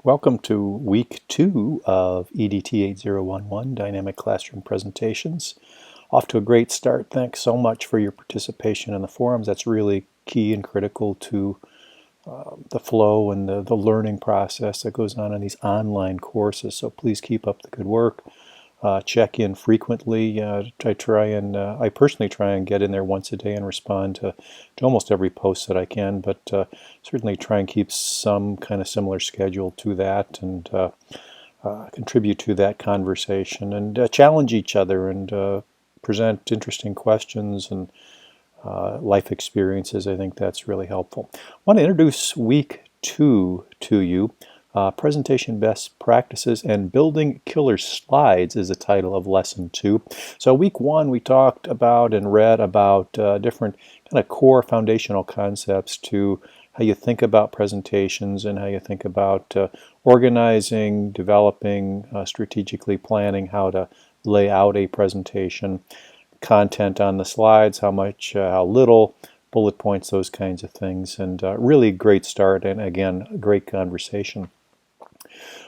Welcome to week 2 of EDT8011 Dynamic Classroom Presentations. Off to a great start. Thanks so much for your participation in the forums. That's really key and critical to the flow and the learning process that goes on in these online courses. So please keep up the good work. Check in frequently. I personally try and get in there once a day and respond to almost every post that I can, but certainly try and keep some kind of similar schedule to that and contribute to that conversation and challenge each other and present interesting questions and life experiences. I think that's really helpful. I want to introduce week 2 to you. Presentation Best Practices and Building Killer Slides is the title of Lesson 2. So week 1 we talked about and read about different kind of core foundational concepts to how you think about presentations and how you think about organizing, developing, strategically planning how to lay out a presentation, content on the slides, how much, how little, bullet points, those kinds of things, and really great start and again, great conversation.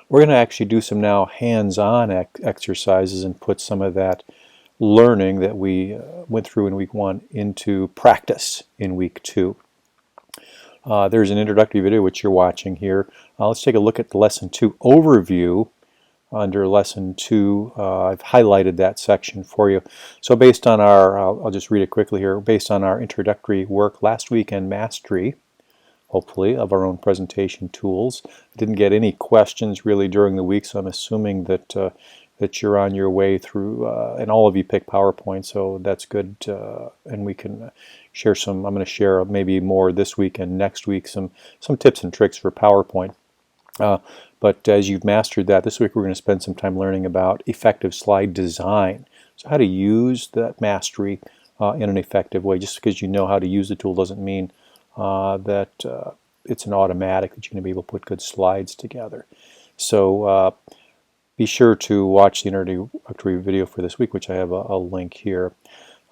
We're going to actually do some now hands-on exercises and put some of that learning that we went through in week 1 into practice in week 2. There's an introductory video which you're watching here. Let's take a look at the Lesson 2 overview. Under Lesson 2, I've highlighted that section for you. So based on our, I'll just read it quickly here, based on our introductory work last week and mastery, hopefully, of our own presentation tools. I didn't get any questions really during the week, so I'm assuming that that you're on your way through, and all of you pick PowerPoint, so that's good, and we can share some. I'm going to share maybe more this week and next week, some tips and tricks for PowerPoint. But as you've mastered that, this week we're going to spend some time learning about effective slide design. So how to use that mastery in an effective way. Just because you know how to use the tool doesn't mean that it's an automatic that you're going to be able to put good slides together. So be sure to watch the introductory video for this week, which I have a link here,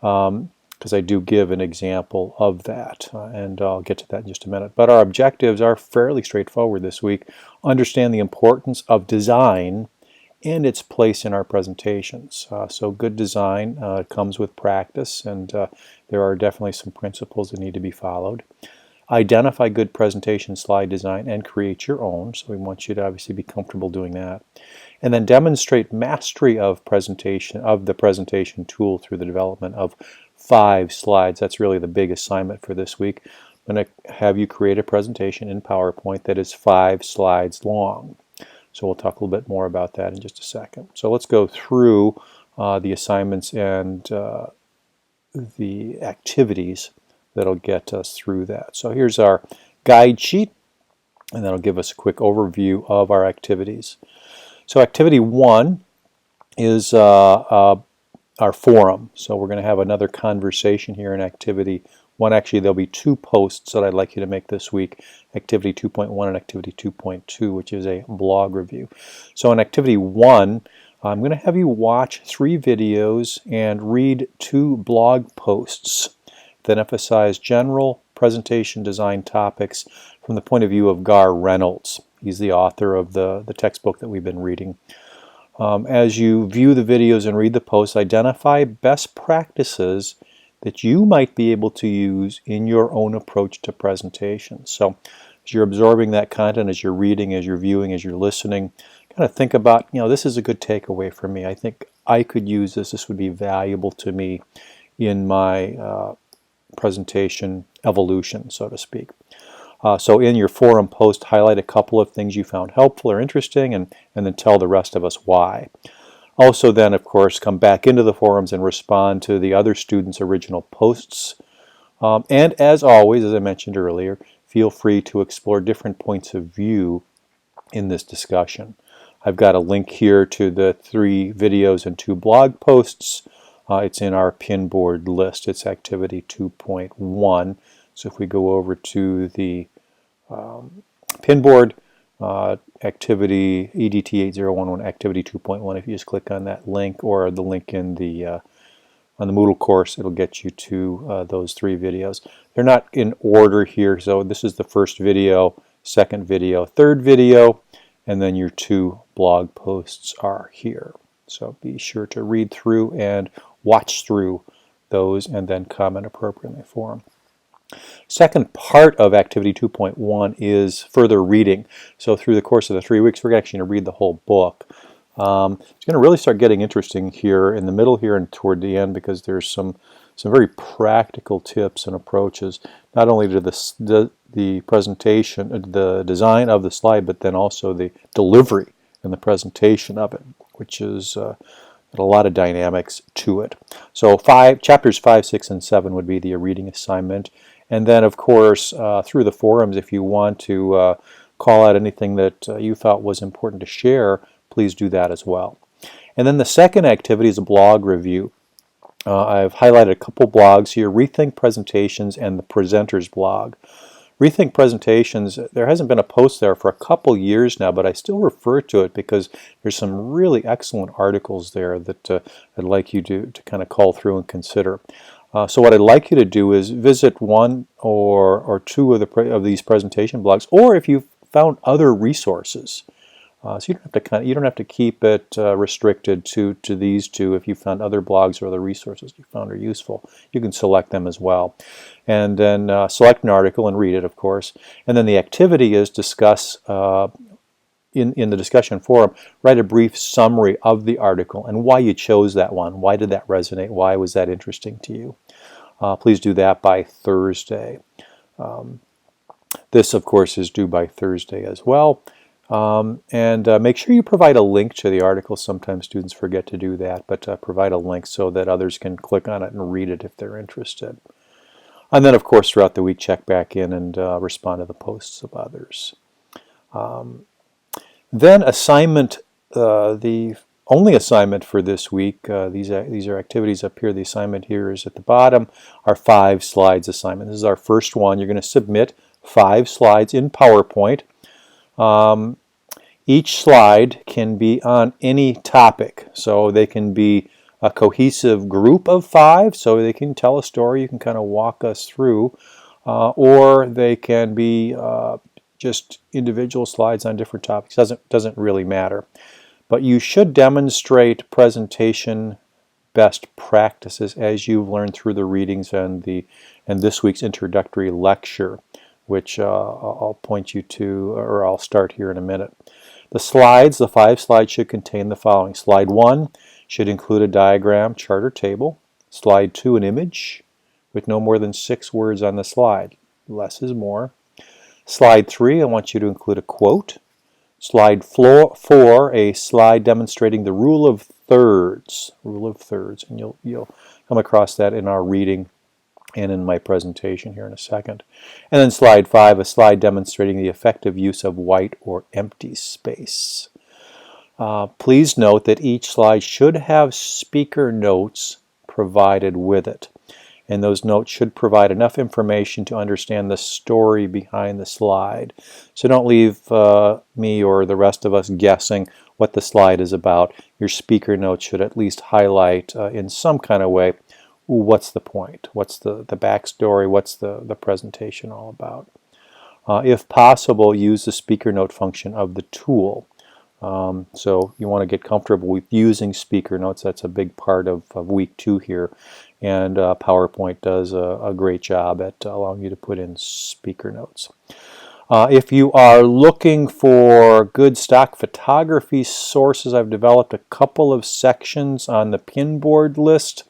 because I do give an example of that, and I'll get to that in just a minute. But our objectives are fairly straightforward this week. Understand the importance of design and its place in our presentations. So good design comes with practice, and there are definitely some principles that need to be followed. Identify good presentation slide design and create your own. So we want you to obviously be comfortable doing that. And then demonstrate mastery of the presentation tool through the development of 5 slides. That's really the big assignment for this week. I'm going to have you create a presentation in PowerPoint that is 5 slides long. So we'll talk a little bit more about that in just a second. So let's go through the assignments and the activities that'll get us through that. So here's our guide sheet, and that'll give us a quick overview of our activities. So activity 1 is our forum. So we're going to have another conversation here in activity 1. Actually, there'll be 2 posts that I'd like you to make this week, activity 2.1 and activity 2.2, which is a blog review. So in activity 1, I'm going to have you watch 3 videos and read 2 blog posts that emphasize general presentation design topics from the point of view of Gar Reynolds. He's the author of the textbook that we've been reading. As you view the videos and read the posts, identify best practices that you might be able to use in your own approach to presentation. So as you're absorbing that content, as you're reading, as you're viewing, as you're listening, kind of think about, this is a good takeaway for me. I think I could use this. This would be valuable to me in my presentation evolution, so to speak. So in your forum post, highlight a couple of things you found helpful or interesting, and then tell the rest of us why. Also then, of course, come back into the forums and respond to the other students' original posts. And as always, as I mentioned earlier, feel free to explore different points of view in this discussion. I've got a link here to the 3 videos and 2 blog posts. It's in our Pinboard list. It's activity 2.1. So if we go over to the Pinboard, activity EDT8011 activity 2.1, if you just click on that link or the link in the on the Moodle course, it'll get you to those 3 videos. They're not in order here, so this is the first video, second video, third video, and then your 2 blog posts are here. So be sure to read through and watch through those and then comment appropriately for them. Second part of Activity 2.1 is further reading. So through the course of the 3 weeks, we're actually going to read the whole book. It's going to really start getting interesting here in the middle here and toward the end, because there's some very practical tips and approaches, not only to the presentation, the design of the slide, but then also the delivery and the presentation of it, which is a lot of dynamics to it. So chapters 5, 6, and 7 would be the reading assignment. And then, of course, through the forums, if you want to call out anything that you thought was important to share, please do that as well. And then the second activity is a blog review. I've highlighted a couple blogs here, Rethink Presentations and the Presenters blog. Rethink Presentations, there hasn't been a post there for a couple years now, but I still refer to it because there's some really excellent articles there that I'd like you to kind of call through and consider. So what I'd like you to do is visit one or two of these presentation blogs, or if you've found other resources. So you don't have to keep it restricted to these two. If you found other blogs or other resources you found are useful, you can select them as well. And then select an article and read it, of course. And then the activity is discuss in the discussion forum, write a brief summary of the article and why you chose that one. Why did that resonate? Why was that interesting to you? Please do that by Thursday. This, of course, is due by Thursday as well. And make sure you provide a link to the article. Sometimes students forget to do that, but provide a link so that others can click on it and read it if they're interested. And then, of course, throughout the week, check back in and respond to the posts of others. Then assignment, the only assignment for this week, these are activities up here. The assignment here is at the bottom, our 5 slides assignment. This is our first one. You're going to submit 5 slides in PowerPoint. Each slide can be on any topic, so they can be a cohesive group of 5, so they can tell a story. You can kind of walk us through, or they can be just individual slides on different topics. Doesn't really matter, but you should demonstrate presentation best practices as you've learned through the readings and this week's introductory lecture, which I'll point you to, or I'll start here in a minute. The slides, the 5 slides, should contain the following. Slide 1 should include a diagram, chart, or table. Slide 2, an image with no more than 6 words on the slide. Less is more. Slide 3, I want you to include a quote. Slide 4, a slide demonstrating the rule of thirds. Rule of thirds, and you'll come across that in our reading and in my presentation here in a second. And then slide 5, a slide demonstrating the effective use of white or empty space. Please note that each slide should have speaker notes provided with it. And those notes should provide enough information to understand the story behind the slide. So don't leave me or the rest of us guessing what the slide is about. Your speaker notes should at least highlight in some kind of way, what's the point? What's the backstory? What's the presentation all about? If possible, use the speaker note function of the tool. So you want to get comfortable with using speaker notes. That's a big part of week 2 here. And PowerPoint does a great job at allowing you to put in speaker notes. If you are looking for good stock photography sources, I've developed a couple of sections on the Pinboard list.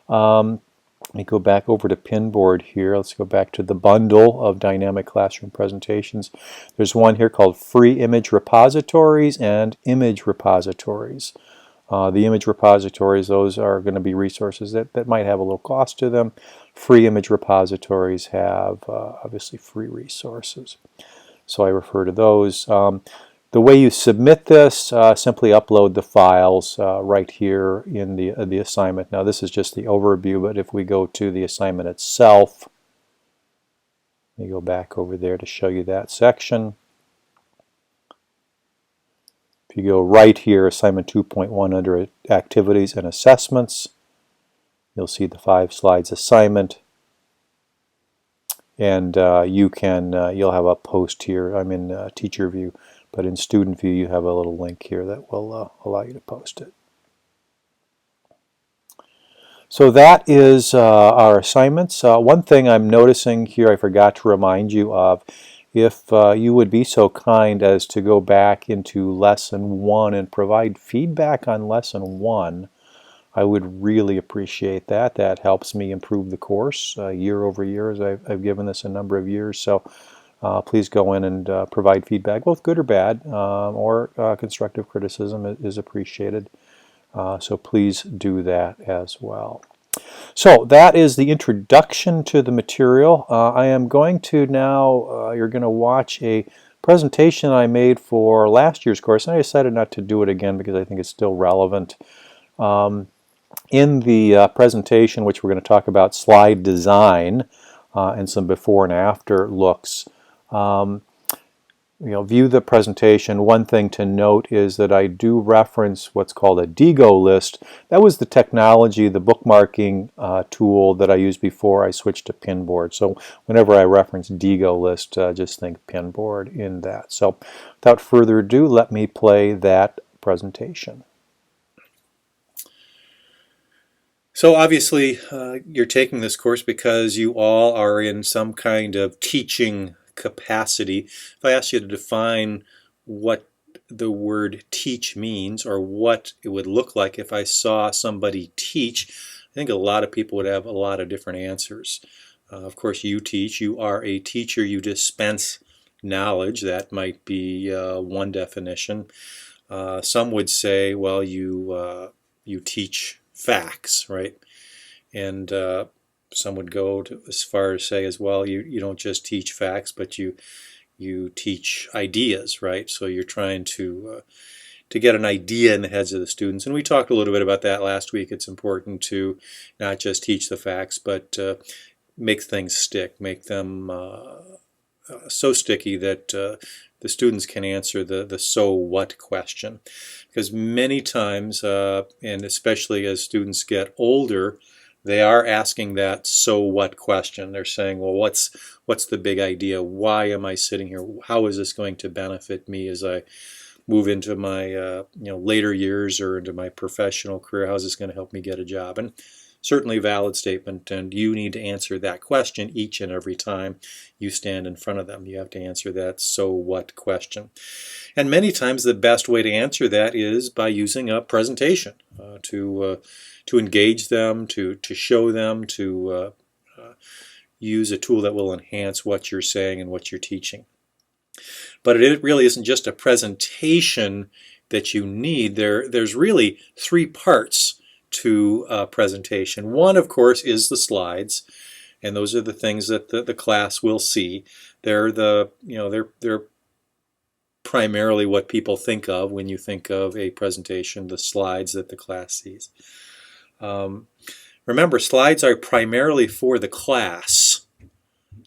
Let me go back over to Pinboard here. Let's go back to the bundle of dynamic classroom presentations. There's one here called Free Image Repositories and Image Repositories. The image repositories, those are going to be resources that might have a little cost to them. Free image repositories have obviously free resources. So I refer to those. The way you submit this, simply upload the files right here in the assignment. Now this is just the overview, but if we go to the assignment itself, let me go back over there to show you that section. If you go right here, assignment 2.1 under activities and assessments, you'll see the 5 slides assignment. And you'll have a post here. I'm in teacher view. but in student view you have a little link here that will allow you to post it. So that is our assignments. One thing I'm noticing here I forgot to remind you of, if you would be so kind as to go back into lesson 1 and provide feedback on lesson 1, I would really appreciate that. That helps me improve the course year over year, as I've given this a number of years. So please go in and provide feedback, both good or bad, or constructive criticism is appreciated. So please do that as well. So that is the introduction to the material. I am going to now, you're going to watch a presentation I made for last year's course, and I decided not to do it again because I think it's still relevant. In the presentation, which we're going to talk about slide design and some before and after looks, view the presentation. One thing to note is that I do reference what's called a DGO list. That was the technology, the bookmarking tool that I used before I switched to Pinboard. So whenever I reference DGO list, just think Pinboard in that. So without further ado, let me play that presentation. So obviously you're taking this course because you all are in some kind of teaching capacity. If I asked you to define what the word teach means, or what it would look like if I saw somebody teach, I think a lot of people would have a lot of different answers. Of course, you teach, you are a teacher, you dispense knowledge. That might be one definition. Some would say, well, you teach facts, right? And some would go as far as say as well, you don't just teach facts, but you teach ideas, right? So you're trying to get an idea in the heads of the students. And we talked a little bit about that last week. It's important to not just teach the facts, but make things stick, make them so sticky that the students can answer the so what question. Because many times, and especially as students get older, they are asking that so what question. They're saying, well, what's the big idea? Why am I sitting here? How is this going to benefit me as I move into my later years or into my professional career? How is this going to help me get a job? And certainly a valid statement, and you need to answer that question each and every time you stand in front of them. You have to answer that so what question. And many times the best way to answer that is by using a presentation to engage them, to show them, to use a tool that will enhance what you're saying and what you're teaching. But it really isn't just a presentation that you need. There's really 3 parts to a presentation. One, of course, is the slides, and those are the things that the class will see. They're they're primarily what people think of when you think of a presentation, the slides that the class sees. Remember, slides are primarily for the class,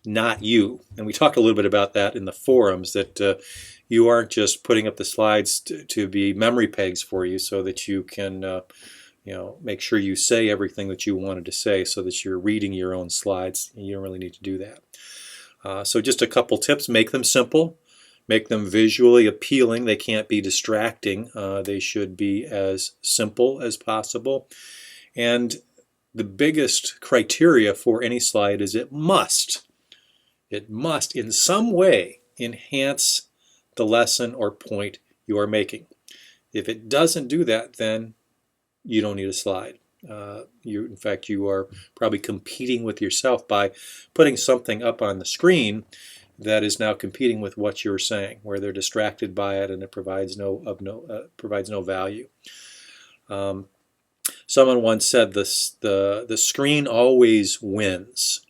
not you. And we talked a little bit about that in the forums, that you aren't just putting up the slides to be memory pegs for you so that you can make sure you say everything that you wanted to say so that you're reading your own slides. You don't really need to do that. So just a couple tips: make them simple, make them visually appealing. They can't be distracting. They should be as simple as possible. And the biggest criteria for any slide is it must in some way enhance the lesson or point you are making. If it doesn't do that, then you don't need a slide. In fact, you are probably competing with yourself by putting something up on the screen that is now competing with what you're saying, where they're distracted by it and it provides no value. Someone once said the screen always wins.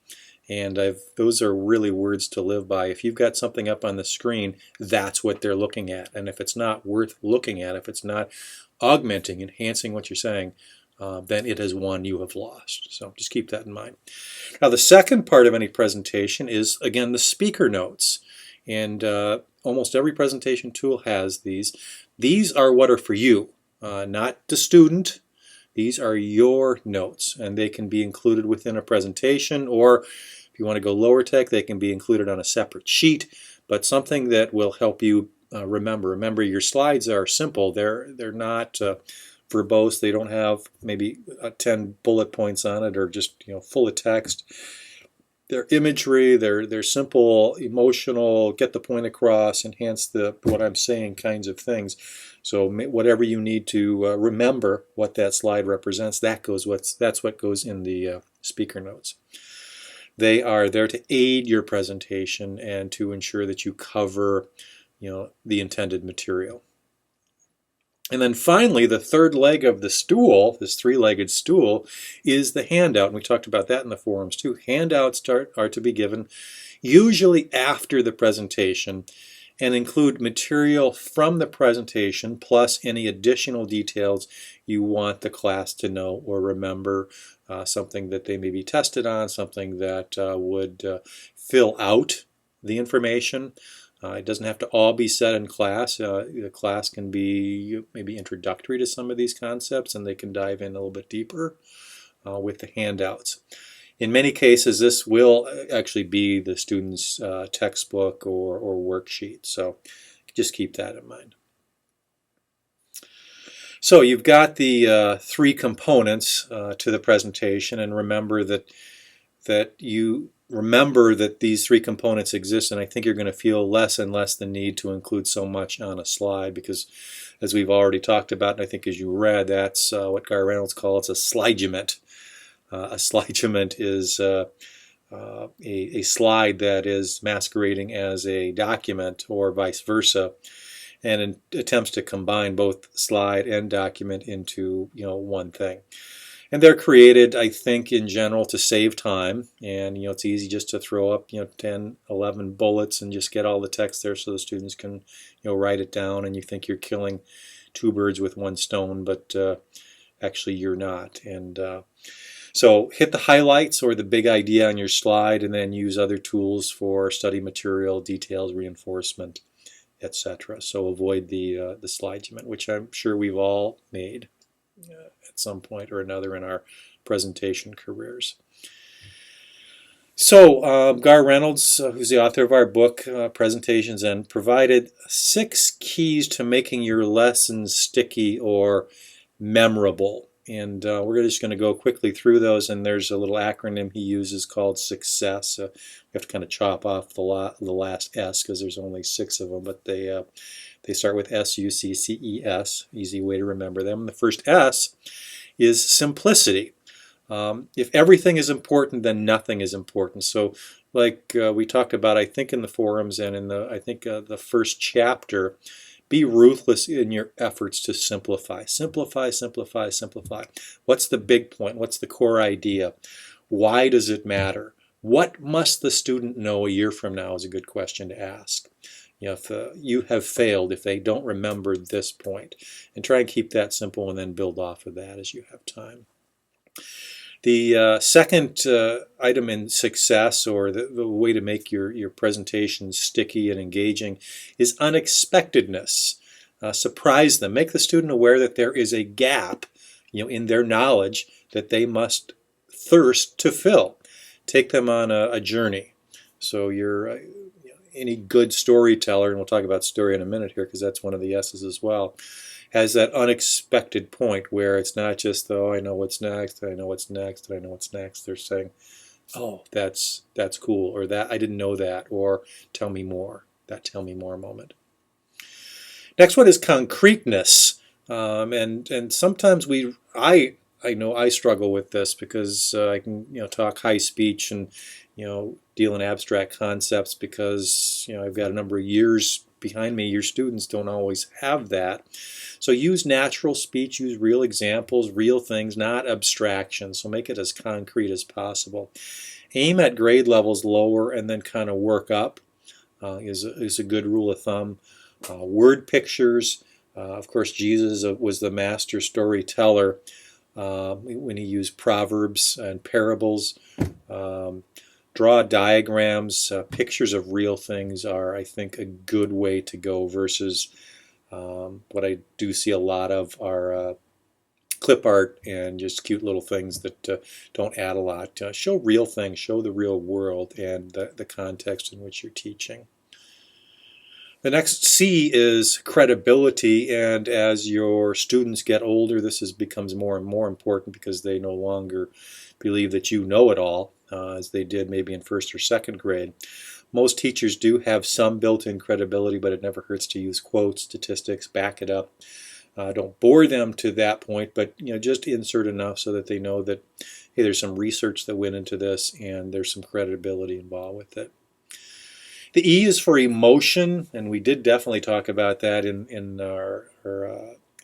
And those are really words to live by. If you've got something up on the screen, that's what they're looking at. And if it's not worth looking at, if it's not augmenting, enhancing what you're saying, then it has won, you have lost. So just keep that in mind. Now the second part of any presentation is, again, the speaker notes. And almost every presentation tool has these. These are what are for you, not the student. These are your notes, and they can be included within a presentation, or if you want to go lower tech, they can be included on a separate sheet, but something that will help you Remember, your slides are simple. They're not verbose. They don't have maybe 10 bullet points on it or just full of text. They're imagery. They're simple, emotional, get the point across, enhance what I'm saying kinds of things. So whatever you need to remember what that slide represents, that's what goes in the speaker notes. They are there to aid your presentation and to ensure that you cover the intended material. And then finally, the third leg of the stool, this three-legged stool, is the handout. And we talked about that in the forums too. Handouts are to be given usually after the presentation and include material from the presentation plus any additional details you want the class to know or remember, something that they may be tested on, something that would fill out the information. It doesn't have to all be said in class. The class can be maybe introductory to some of these concepts, and they can dive in a little bit deeper with the handouts. In many cases, this will actually be the student's textbook or worksheet, so just keep that in mind. So you've got the three components to the presentation, and remember that these three components exist, and I think you're going to feel less and less the need to include so much on a slide because, as we've already talked about, and I think as you read, that's what Gar Reynolds calls a slidegement. A slidegement is a slide that is masquerading as a document or vice versa, and attempts to combine both slide and document into one thing. And they're created, I think, in general to save time. And it's easy just to throw up 10, 11 bullets and just get all the text there so the students can write it down, and you think you're killing two birds with one stone, but actually you're not. And so hit the highlights or the big idea on your slide, and then use other tools for study material, details, reinforcement, etc. So avoid the slidegement, which I'm sure we've all made at some point or another in our presentation careers. So Gar Reynolds, who's the author of our book, Presentations End, provided 6 keys to making your lessons sticky or memorable. And we're just going to go quickly through those, and there's a little acronym he uses called SUCCESS. We have to kind of chop off the last S because there's only 6 of them, but they start with SUCCES, easy way to remember them. The first S is simplicity. If everything is important, then nothing is important. So like we talked about, I think in the forums and in the first chapter, be ruthless in your efforts to simplify. Simplify, simplify, simplify. What's the big point? What's the core idea? Why does it matter? What must the student know a year from now is a good question to ask. If you have failed, if they don't remember this point, and try and keep that simple and then build off of that as you have time. The second item in success, or the way to make your presentation sticky and engaging, is unexpectedness. Surprise them. Make the student aware that there is a gap in their knowledge that they must thirst to fill. Take them on a journey. So you're any good storyteller, and we'll talk about story in a minute here because that's one of the S's as well, has that unexpected point where it's not just, oh, I know what's next, I know what's next, I know what's next. They're saying, oh, that's cool, or that I didn't know that, or tell me more. That tell me more moment. Next one is concreteness, and sometimes I know I struggle with this because I can talk high speech and deal in abstract concepts because I've got a number of years behind me. Your students don't always have that. So use natural speech, use real examples, real things, not abstractions. So make it as concrete as possible. Aim at grade levels lower and then kind of work up is a good rule of thumb. Word pictures. Of course, Jesus was the master storyteller when he used proverbs and parables. Draw diagrams. Pictures of real things are, I think, a good way to go versus what I do see a lot of are clip art and just cute little things that don't add a lot. Show real things, show the real world and the context in which you're teaching. The next C is credibility, and as your students get older, becomes more and more important because they no longer believe that you know it all, as they did maybe in first or second grade. Most teachers do have some built-in credibility, but it never hurts to use quotes, statistics, back it up. Don't bore them to that point, but just insert enough so that they know that, hey, there's some research that went into this and there's some credibility involved with it. The E is for emotion, and we did definitely talk about that in our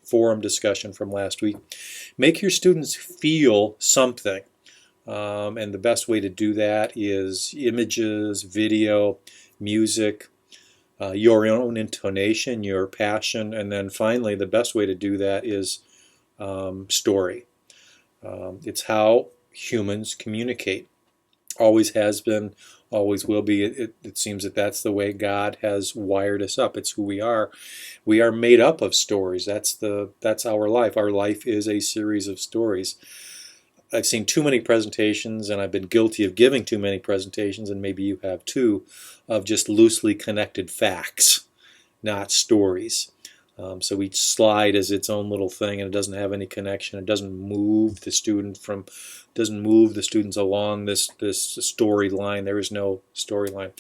forum discussion from last week. Make your students feel something, and the best way to do that is images, video, music, your own intonation, your passion, and then finally the best way to do that is story. It's how humans communicate. Always has been, always will be. It seems that that's the way God has wired us up. It's who we are. We are made up of stories. That's our life. Our life is a series of stories. I've seen too many presentations, and I've been guilty of giving too many presentations, and maybe you have too, of just loosely connected facts, not stories. So each slide is its own little thing, and it doesn't have any connection. It doesn't move the students along this storyline. There is no storyline.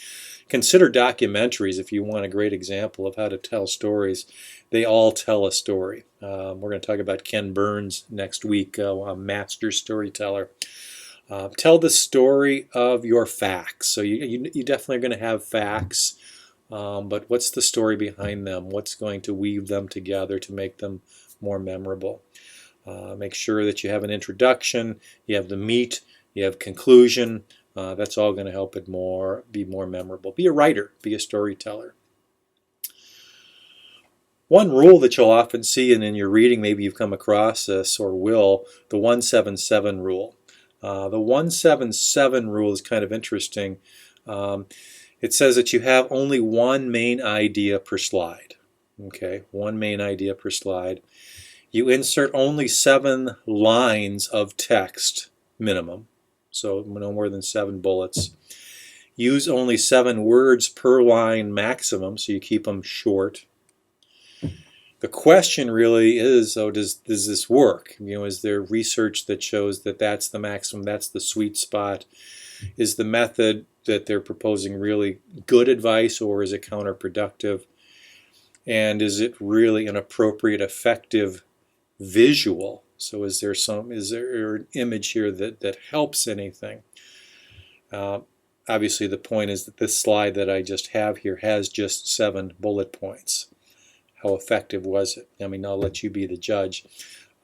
Consider documentaries if you want a great example of how to tell stories. They all tell a story. We're going to talk about Ken Burns next week, a master storyteller. Tell the story of your facts. So you definitely are going to have facts. But what's the story behind them? What's going to weave them together to make them more memorable? Make sure that you have an introduction, you have the meat, you have conclusion. That's all going to help it be more memorable. Be a writer, be a storyteller. One rule that you'll often see, and in your reading maybe you've come across this or will, the 177 rule. The 177 rule is kind of interesting. It says that you have only one main idea per slide. Okay, one main idea per slide. You insert only 7 lines of text minimum, so no more than 7 bullets. Use only 7 words per line maximum, so you keep them short. The question really is, though, does this work? Is there research that shows that that's the maximum, that's the sweet spot? Is the method that they're proposing really good advice, or is it counterproductive? And is it really an appropriate, effective visual? So is there an image here that helps anything? Obviously the point is that this slide that I just have here has just 7 bullet points. How effective was it? I mean, I'll let you be the judge.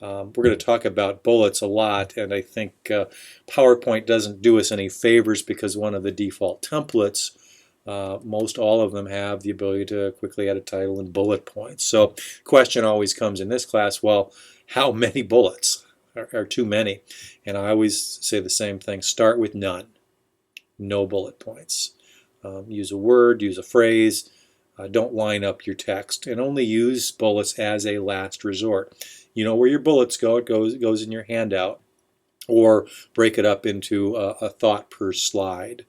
We're going to talk about bullets a lot, and I think PowerPoint doesn't do us any favors because one of the default templates, most all of them have the ability to quickly add a title and bullet points. So question always comes in this class, well, how many bullets are too many? And I always say the same thing, start with none. No bullet points. Use a word, use a phrase. Don't line up your text, and only use bullets as a last resort. You know where your bullets go, it goes in your handout, or break it up into a thought per slide.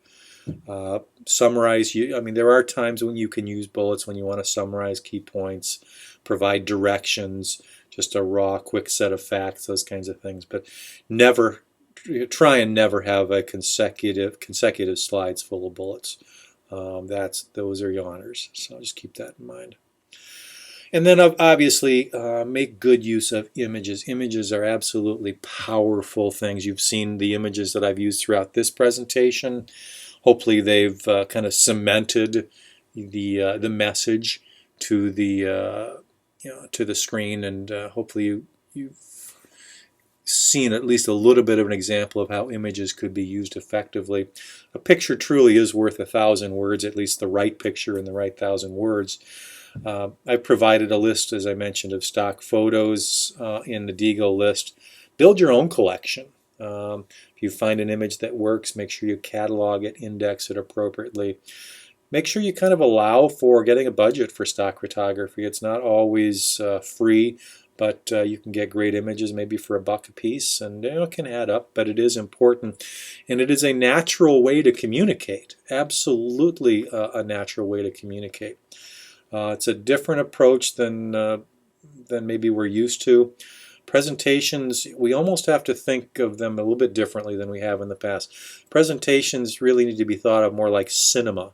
Summarize. There are times when you can use bullets when you want to summarize key points, provide directions, just a raw, quick set of facts, those kinds of things. But try and never have a consecutive slides full of bullets. Those are yawners, so just keep that in mind. And then obviously make good use of images. Images are absolutely powerful things. You've seen the images that I've used throughout this presentation. Hopefully they've kind of cemented the message to the screen, and hopefully you've seen at least a little bit of an example of how images could be used effectively. A picture truly is worth 1,000 words, at least the right picture in the right 1,000 words. I've provided a list, as I mentioned, of stock photos in the Deagle list. Build your own collection. If you find an image that works, make sure you catalog it, index it appropriately. Make sure you kind of allow for getting a budget for stock photography. It's not always free, but you can get great images maybe for $1 a piece, and it can add up, but it is important. And it is a natural way to communicate, absolutely a natural way to communicate. It's a different approach than maybe we're used to. Presentations, we almost have to think of them a little bit differently than we have in the past. Presentations really need to be thought of more like cinema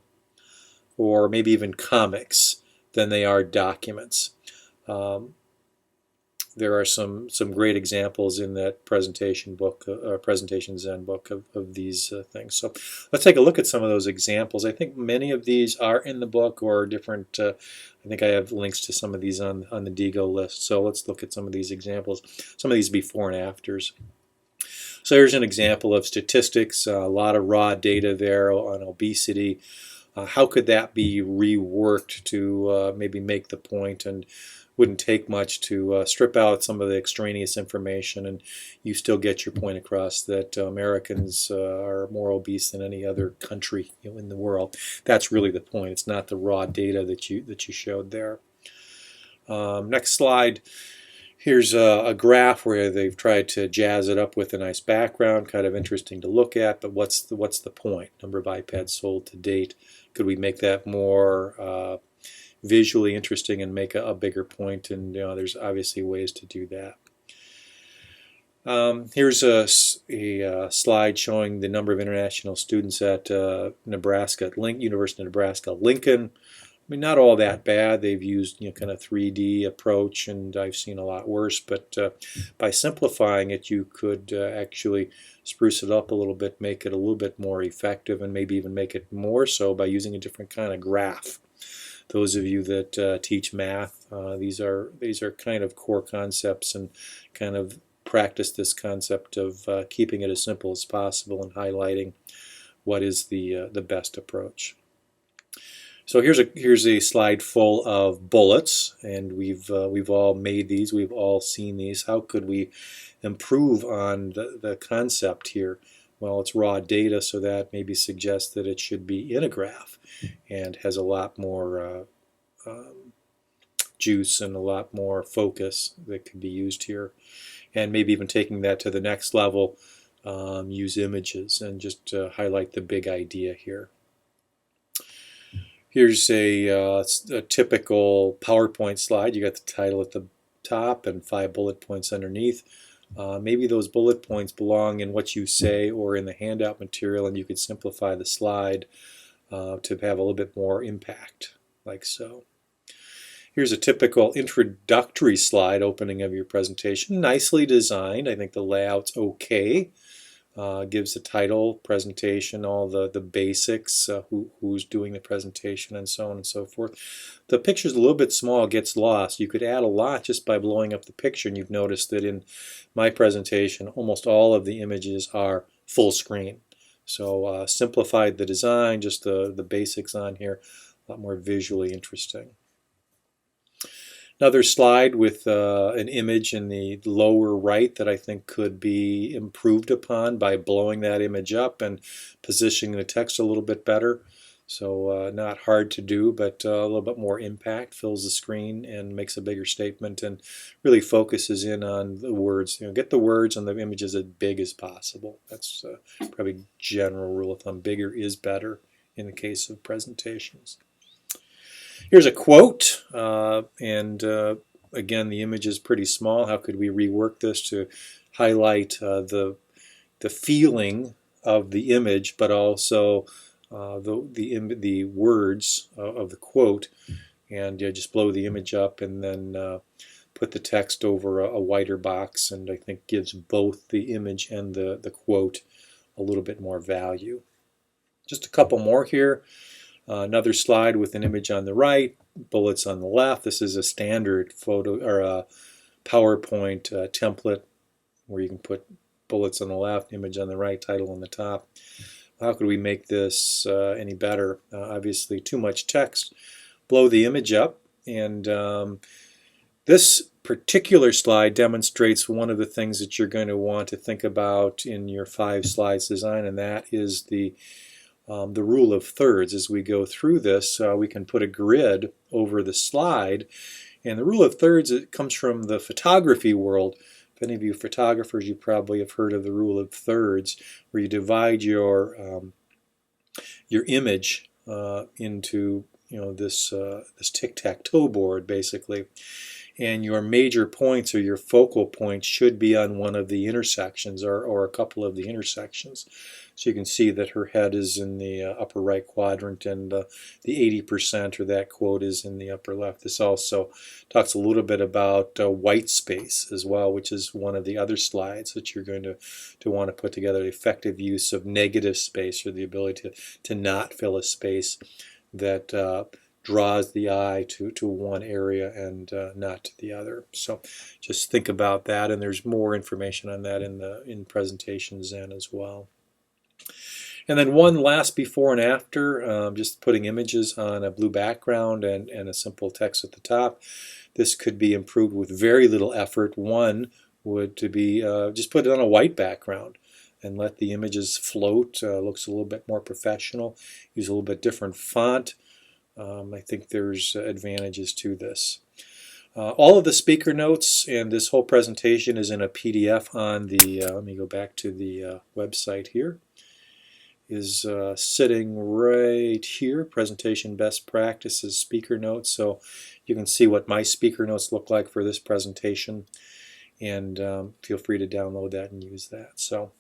or maybe even comics than they are documents. Um, there are some great examples in that presentation book, presentation Zen book of these things. So let's take a look at some of those examples. I think many of these are in the book or different. I think I have links to some of these on the DGO list. So let's look at some of these examples. Some of these before and afters. So here's an example of statistics. A lot of raw data there on obesity. How could that be reworked to maybe make the point, and wouldn't take much to strip out some of the extraneous information and you still get your point across that Americans are more obese than any other country in the world. That's really the point. It's not the raw data that you showed there. Next slide. Here's a graph where they've tried to jazz it up with a nice background, kind of interesting to look at, but what's the point? Number of iPads sold to date. Could we make that more visually interesting and make a bigger point? And there's obviously ways to do that. Here's a slide showing the number of international students at Nebraska, at University of Nebraska, Lincoln. I mean, not all that bad. They've used kind of 3D approach, and I've seen a lot worse. But by simplifying it, you could actually spruce it up a little bit, make it a little bit more effective, and maybe even make it more so by using a different kind of graph. Those of you that teach math, these are kind of core concepts, and kind of practice this concept of keeping it as simple as possible and highlighting what is the best approach. So here's a slide full of bullets, and we've all made these. We've all seen these. How could we improve on the concept here? Well, it's raw data, so that maybe suggests that it should be in a graph and has a lot more juice and a lot more focus that could be used here. And maybe even taking that to the next level, use images and just highlight the big idea here. Here's a typical PowerPoint slide. You got the title at the top and 5 bullet points underneath. Maybe those bullet points belong in what you say or in the handout material, and you could simplify the slide to have a little bit more impact, like so. Here's a typical introductory slide opening of your presentation. Nicely designed. I think the layout's okay. Gives the title, presentation, all the basics, who's doing the presentation, and so on and so forth. The picture's a little bit small, gets lost. You could add a lot just by blowing up the picture, and you've noticed that in my presentation, almost all of the images are full screen. So simplified the design, just the basics on here, a lot more visually interesting. Another slide with an image in the lower right that I think could be improved upon by blowing that image up and positioning the text a little bit better. So not hard to do, but a little bit more impact, fills the screen and makes a bigger statement and really focuses in on the words. Get the words and the images as big as possible. That's probably general rule of thumb. Bigger is better in the case of presentations. Here's a quote, and again, the image is pretty small. How could we rework this to highlight the feeling of the image, but also the words of the quote? And just blow the image up and then put the text over a wider box, and I think gives both the image and the quote a little bit more value. Just a couple more here. Another slide with an image on the right, bullets on the left. This is a standard photo or a PowerPoint template where you can put bullets on the left, image on the right, title on the top. How could we make this any better? Obviously, too much text. Blow the image up, and this particular slide demonstrates one of the things that you're going to want to think about in your 5 slides design, and that is the rule of thirds. As we go through this, we can put a grid over the slide, and the rule of thirds, it comes from the photography world. If any of you photographers, you probably have heard of the rule of thirds, where you divide your image into this tic-tac-toe board basically. And your major points or your focal points should be on one of the intersections or a couple of the intersections. So you can see that her head is in the upper right quadrant, and the 80% or that quote is in the upper left. This also talks a little bit about white space as well, which is one of the other slides that you're going to want to put together. Effective use of negative space, or the ability to not fill a space that draws the eye to one area and not to the other. So just think about that, and there's more information on that in Presentation Zen as well. And then one last before and after, just putting images on a blue background and a simple text at the top. This could be improved with very little effort. One would to be just put it on a white background and let the images float. Looks a little bit more professional. Use a little bit different font. I think there's advantages to this. All of the speaker notes and this whole presentation is in a PDF on the, let me go back to the website here, is sitting right here, Presentation Best Practices Speaker Notes. So you can see what my speaker notes look like for this presentation, and feel free to download that and use that. So